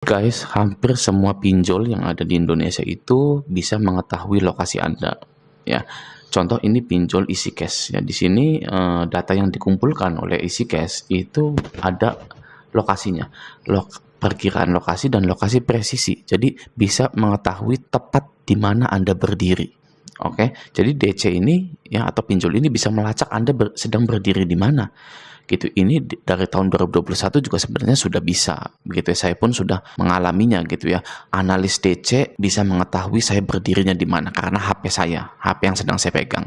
Guys, hampir semua pinjol yang ada di Indonesia itu bisa mengetahui lokasi Anda, ya. Contoh ini pinjol EasyCash ya. Di sini data yang dikumpulkan oleh EasyCash itu ada lokasinya, perkiraan lokasi dan lokasi presisi. Jadi bisa mengetahui tepat di mana Anda berdiri. Oke, jadi DC ini ya atau pinjol ini bisa melacak Anda sedang berdiri di mana. Gitu. Ini dari tahun 2021 juga sebenarnya sudah bisa. Begitu ya, saya pun sudah mengalaminya gitu ya. Analis DC bisa mengetahui saya berdirinya di mana karena HP saya, HP yang sedang saya pegang.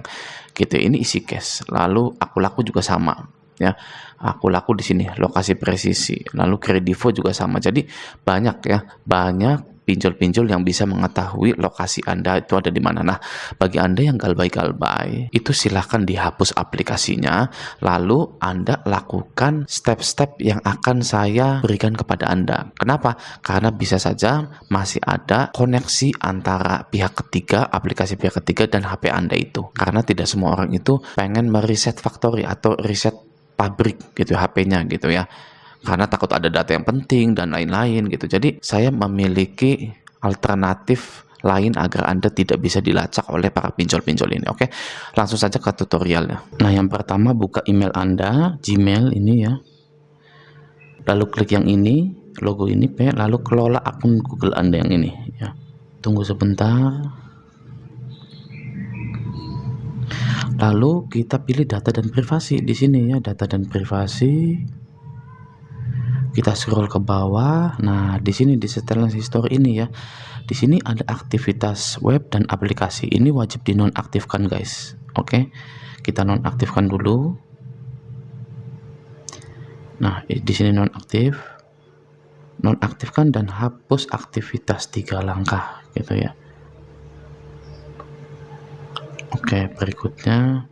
Gitu. Ini isi cash. Lalu aku laku juga sama ya. Aku laku di sini lokasi presisi. Lalu Kredivo juga sama. Jadi banyak ya, banyak pinjol-pinjol yang bisa mengetahui lokasi Anda itu ada di mana. Nah, bagi Anda yang galbay-galbay, itu silahkan dihapus aplikasinya, lalu Anda lakukan step-step yang akan saya berikan kepada Anda. Kenapa? Karena bisa saja masih ada koneksi antara pihak ketiga, aplikasi pihak ketiga, dan HP Anda itu. Karena tidak semua orang itu pengen mereset factory atau reset pabrik gitu HP-nya gitu ya. Karena takut ada data yang penting dan lain-lain gitu. Jadi saya memiliki alternatif lain agar Anda tidak bisa dilacak oleh para pinjol-pinjol ini. Oke, langsung saja ke tutorialnya. Nah, yang pertama buka email Anda, Gmail ini ya. Lalu klik yang ini, logo ini, lalu kelola akun Google Anda yang ini ya. Tunggu sebentar. Lalu kita pilih data dan privasi di sini ya, data dan privasi. Kita scroll ke bawah. Nah, di sini di setelan history ini ya. Di sini ada aktivitas web dan aplikasi. Ini wajib dinonaktifkan, guys. Oke. Kita nonaktifkan dulu. Nah, di sini nonaktif. Nonaktifkan dan hapus aktivitas 3 langkah gitu ya. Oke, berikutnya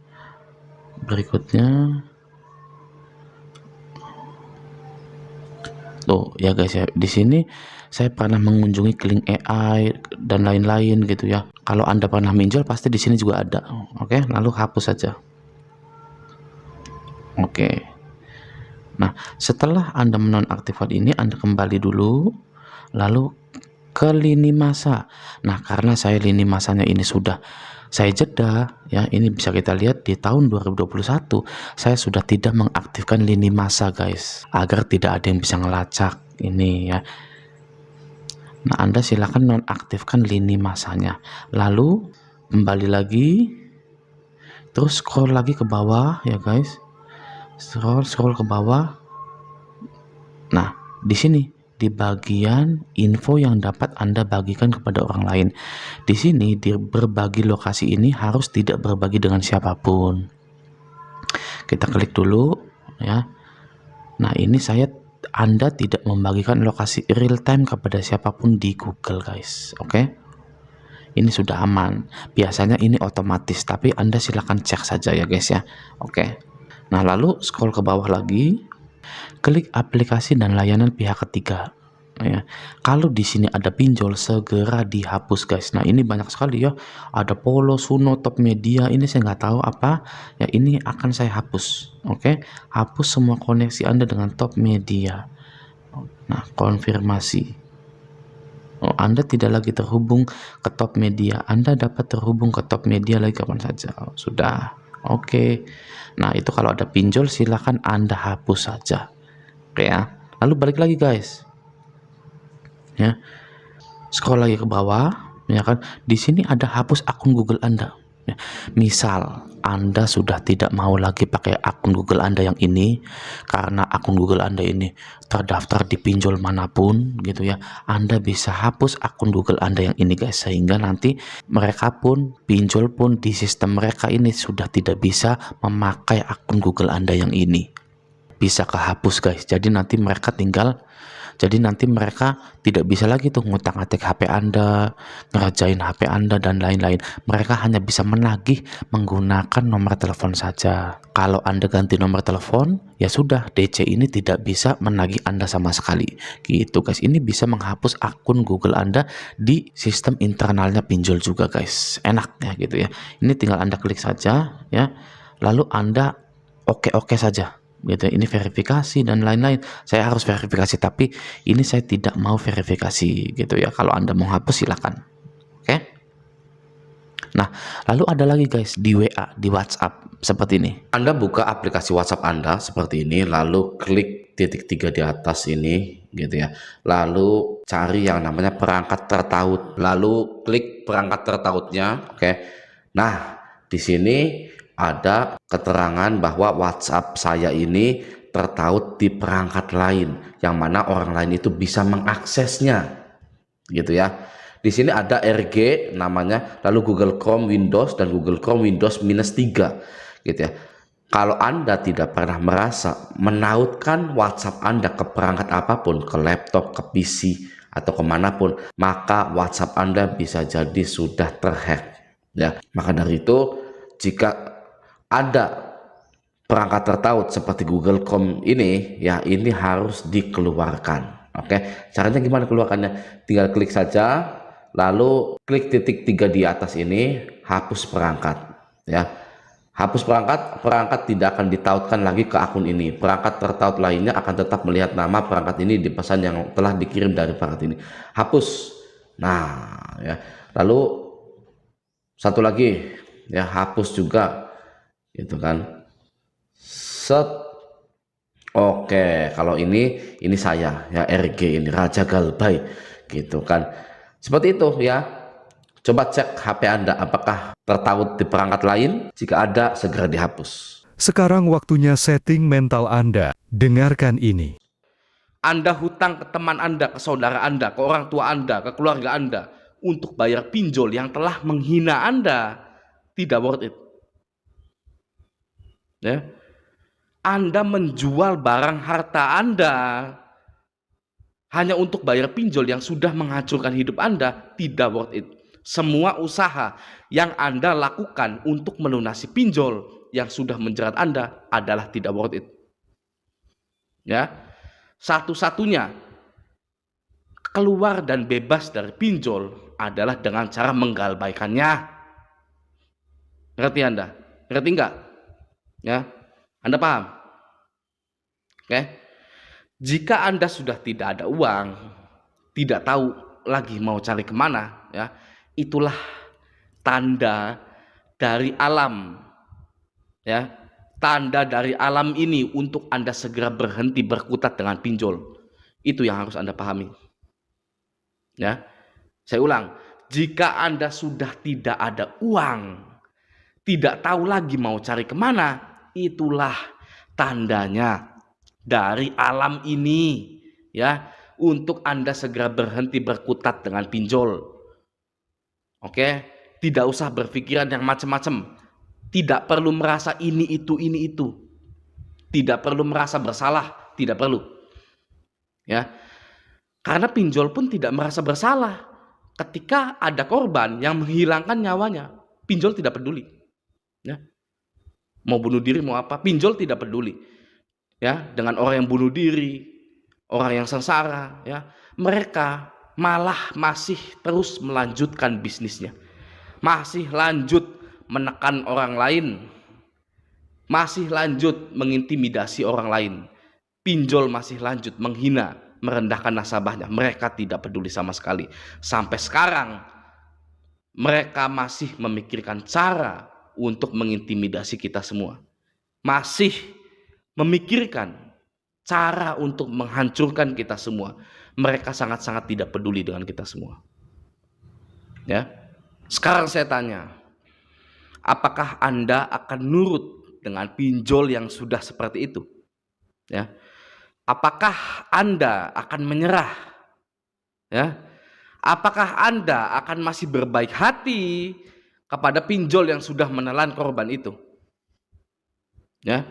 tuh ya guys ya, di sini saya pernah mengunjungi Kling AI dan lain-lain gitu ya. Kalau Anda pernah minjol pasti di sini juga ada. Oke, lalu hapus saja. Oke. Nah, setelah Anda menonaktifkan ini, Anda kembali dulu lalu ke lini masa. Nah, karena saya lini masanya ini sudah saya jeda ya, ini bisa kita lihat di tahun 2021 saya sudah tidak mengaktifkan lini masa, guys, agar tidak ada yang bisa ngelacak ini ya. Nah, Anda silakan nonaktifkan lini masanya, lalu kembali lagi, terus scroll lagi ke bawah ya guys, scroll ke bawah. Nah, di sini di bagian info yang dapat Anda bagikan kepada orang lain. Di sini di berbagi lokasi ini harus tidak berbagi dengan siapapun. Kita klik dulu ya. Nah, ini Anda tidak membagikan lokasi real time kepada siapapun di Google, guys. Oke. Ini sudah aman. Biasanya ini otomatis, tapi Anda silakan cek saja ya, guys ya. Oke. Nah, lalu scroll ke bawah lagi. Klik aplikasi dan layanan pihak ketiga ya. Kalau di sini ada pinjol segera dihapus, guys. Nah, ini banyak sekali ya, ada Polo, Suno, Top Media, ini saya nggak tahu apa ya, ini akan saya hapus. Oke, hapus semua koneksi Anda dengan Top Media. Nah, konfirmasi. Oh, Anda tidak lagi terhubung ke Top Media. Anda dapat terhubung ke Top Media lagi kapan saja. Oh, sudah. Oke. Nah, itu kalau ada pinjol silahkan Anda hapus saja. Oke ya. Lalu balik lagi, guys. Ya. Scroll lagi ke bawah, ya kan? Di sini ada hapus akun Google Anda. Ya. Misal Anda sudah tidak mau lagi pakai akun Google Anda yang ini karena akun Google Anda ini terdaftar di pinjol manapun gitu ya. Anda bisa hapus akun Google Anda yang ini, guys, sehingga nanti mereka pun pinjol pun di sistem mereka ini sudah tidak bisa memakai akun Google Anda yang ini. Bisa kehapus, guys. Jadi nanti mereka tidak bisa lagi tuh ngutak-ngatik HP Anda, ngerajain HP Anda dan lain-lain. Mereka hanya bisa menagih menggunakan nomor telepon saja. Kalau Anda ganti nomor telepon, ya sudah, DC ini tidak bisa menagih Anda sama sekali. Gitu, guys. Ini bisa menghapus akun Google Anda di sistem internalnya pinjol juga, guys. Enak ya gitu ya. Ini tinggal Anda klik saja ya. Lalu Anda oke saja. gitu ya. Ini verifikasi dan lain-lain. Saya harus verifikasi, tapi ini saya tidak mau verifikasi gitu ya. Kalau Anda mau hapus silakan. Oke. Nah, lalu ada lagi guys di WA, di WhatsApp seperti ini. Anda buka aplikasi WhatsApp Anda seperti ini, lalu klik titik 3 di atas ini gitu ya. Lalu cari yang namanya perangkat tertaut. Lalu klik perangkat tertautnya, oke. Nah, di sini ada keterangan bahwa WhatsApp saya ini tertaut di perangkat lain, yang mana orang lain itu bisa mengaksesnya gitu ya. Di sini ada RG namanya, lalu Google Chrome Windows dan Google Chrome Windows -3 gitu ya. Kalau Anda tidak pernah merasa menautkan WhatsApp Anda ke perangkat apapun, ke laptop, ke PC, atau kemanapun, maka WhatsApp Anda bisa jadi sudah terhack ya. Maka dari itu, jika ada perangkat tertaut seperti Google Chrome ini ya, ini harus dikeluarkan. Oke, caranya gimana keluarkannya? Tinggal klik saja, lalu klik titik 3 di atas ini, hapus perangkat ya. Hapus perangkat tidak akan ditautkan lagi ke akun ini. Perangkat tertaut lainnya akan tetap melihat nama perangkat ini di pesan yang telah dikirim dari perangkat ini. Hapus. Nah ya, lalu satu lagi ya, hapus juga gitu kan. Set. Oke, kalau ini saya ya, RG ini Raja Galbay gitu kan. Seperti itu ya. Coba cek HP Anda apakah tertaut di perangkat lain. Jika ada, segera dihapus. Sekarang waktunya setting mental Anda. Dengarkan ini. Anda hutang ke teman Anda, ke saudara Anda, ke orang tua Anda, ke keluarga Anda untuk bayar pinjol yang telah menghina Anda, tidak worth it. Ya. Anda menjual barang harta Anda hanya untuk bayar pinjol yang sudah menghancurkan hidup Anda, tidak worth it. Semua usaha yang Anda lakukan untuk melunasi pinjol yang sudah menjerat Anda adalah tidak worth it. Ya, satu-satunya keluar dan bebas dari pinjol adalah dengan cara menggalbaikannya. Ngerti Anda? Ngerti enggak? Ya, Anda paham? Oke. Jika Anda sudah tidak ada uang, tidak tahu lagi mau cari kemana, ya, itulah tanda dari alam, ya, tanda dari alam ini untuk Anda segera berhenti berkutat dengan pinjol. Itu yang harus Anda pahami. Ya, saya ulang, jika Anda sudah tidak ada uang, tidak tahu lagi mau cari kemana, itulah tandanya dari alam ini, ya, untuk Anda segera berhenti berkutat dengan pinjol. Oke, tidak usah berpikiran yang macam-macam. Tidak perlu merasa ini itu. Tidak perlu merasa bersalah, tidak perlu. Ya. Karena pinjol pun tidak merasa bersalah. Ketika ada korban yang menghilangkan nyawanya, pinjol tidak peduli. Ya. Mau bunuh diri mau apa, pinjol tidak peduli. Ya, dengan orang yang bunuh diri, orang yang sengsara, ya, mereka malah masih terus melanjutkan bisnisnya, masih lanjut menekan orang lain, masih lanjut mengintimidasi orang lain. Pinjol masih lanjut menghina, merendahkan nasabahnya. Mereka tidak peduli sama sekali. Sampai sekarang mereka masih memikirkan cara untuk mengintimidasi kita semua, masih memikirkan cara untuk menghancurkan kita semua. Mereka sangat-sangat tidak peduli dengan kita semua. Ya. Sekarang saya tanya, apakah Anda akan nurut dengan pinjol yang sudah seperti itu? Ya. Apakah Anda akan menyerah? Ya. Apakah Anda akan masih berbaik hati kepada pinjol yang sudah menelan korban itu? Ya.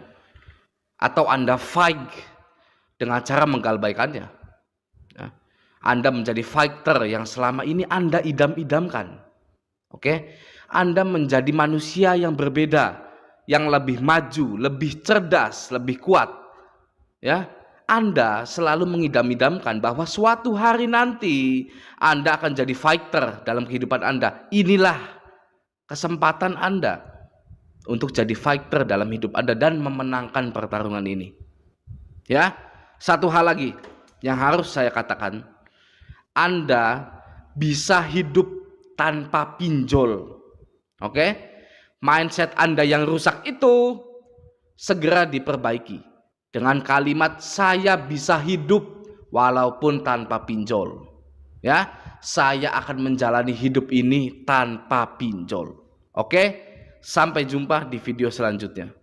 Atau Anda fight dengan cara menggalbaikannya. Ya. Anda menjadi fighter yang selama ini Anda idam-idamkan. Oke? Anda menjadi manusia yang berbeda, yang lebih maju, lebih cerdas, lebih kuat. Ya. Anda selalu mengidam-idamkan bahwa suatu hari nanti Anda akan jadi fighter dalam kehidupan Anda. Inilah kesempatan Anda untuk jadi fighter dalam hidup Anda dan memenangkan pertarungan ini. Ya, satu hal lagi yang harus saya katakan, Anda bisa hidup tanpa pinjol. Oke? Mindset Anda yang rusak itu segera diperbaiki dengan kalimat saya bisa hidup walaupun tanpa pinjol. Ya, saya akan menjalani hidup ini tanpa pinjol. Oke? Sampai jumpa di video selanjutnya.